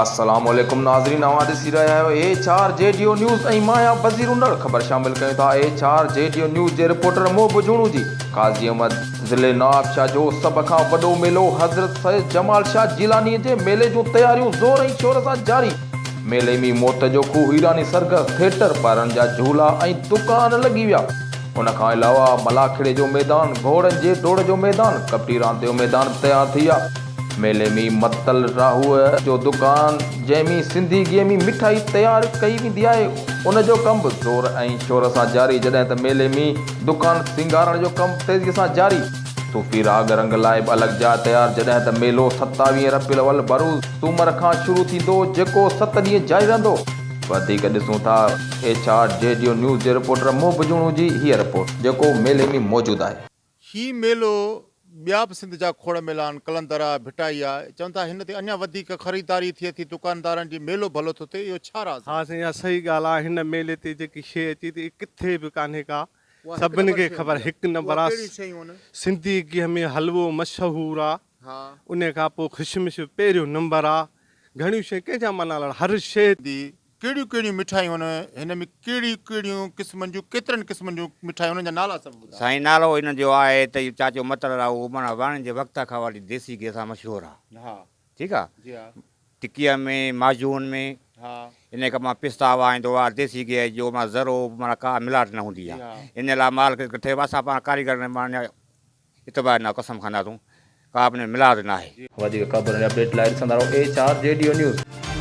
अस्सलाम वालेकुम नाज़रीन, नवां ॾिसी रहिया आहियो HR JDO न्यूज़ ऐं मां आहियां बज़ीर उंडड़। ख़बर शामिल कयूं था HR JDO न्यूज़ जे रिपोर्टर मोहब जुणू जी। काज़ी अहमद ज़िले नवाबशाह जो सभ खां वॾो मेलो हज़रत सैयद जमाल शाह जिलानी जे मेले जूं तयारियूं ज़ोर ऐं शोर सां जारी। मेले में मौत जो खूह, हीरानी सर्कस, थिएटर, ॿारनि जा झूला ऐं दुकान लॻी विया। उन खां अलावा मलाखड़े जो मैदान, घोड़नि जे डोड़ जो मैदान, कबड्डी रांदि जो मैदान तयारु थी विया। मेले में मतल राहूअ जो दुकान जंहिंमें सिंधी ॻीह में मिठाई तयारु कई वेंदी आहे, उन जो कमु बि ज़ोर ऐं शोर सां जारी। जॾहिं त मेले में दुकान सिंगारण जो कमु तेज़ीअ सां जारी। सूफ़ी राग रंग लाइ बि अलॻि जाइ तयारु। जॾहिं त मेलो 27 रबीउल अव्वल भरूच सूमर खां शुरू थींदो, जेको 7 ॾींहं जारी रहंदो। वधीक ॾिसूं था HR JDO न्यूज़ जे रिपोर्टर मोहब जुणू जी हीअ रिपोर्ट, जेको मेले में मौजूदु आहे। ही मेलो ॿिया बि सिंध जा खोड़ मेला आहिनि, कलंदर आहे, भिटाई आहे, चवनि था हिन ते अञा वधीक ख़रीदारी थिए थी दुकानदारनि जी, मेलो भलो थो थिए, इहो छा राज़? हाँ साईं, सही ॻाल्हि आहे। हिन मेले ते जेकी शइ अचे थी किथे बि कान्हे का, सभिनी खे ख़बर हिकु नंबर आहे। सिंधी ॻीह में हलवो मशहूरु आहे, उन खां पोइ ख़ुशमिश पहिरियों नंबर आहे। घणियूं शयूं कंहिंजा माना हर शइ कहिड़ियूं कहिड़ियूं मिठाइयूं आहिनि हिन में, कहिड़ियूं कहिड़ियूं क़िस्मनि जूं, केतिरनि क़िस्मनि जूं मिठाइयूं, उन्हनि जा नाला सभु ॿुधायो। साईं, नालो हिन जो आहे त चाचो मतल राहू, माना वाणनि जे वक़्त खां वाली देसी गिह सां मशहूरु आहे। हा, ठीकु आहे। जी हा, टिकीअ में, माजून में, हा, इन खां मां पिस्ता वाईंदो आहे देसी गिह जो, मां ज़रो माना का मिलावट न हूंदी आहे। इन लाइ माल खे किथे असां पाण कारीगर ने माना इतबार न कसम खाईंदा तूं, का बि मिलावट न आहे। वधीक ख़बर अपडेट लाइ ॾिसंदा रहो HR JDO न्यूज़।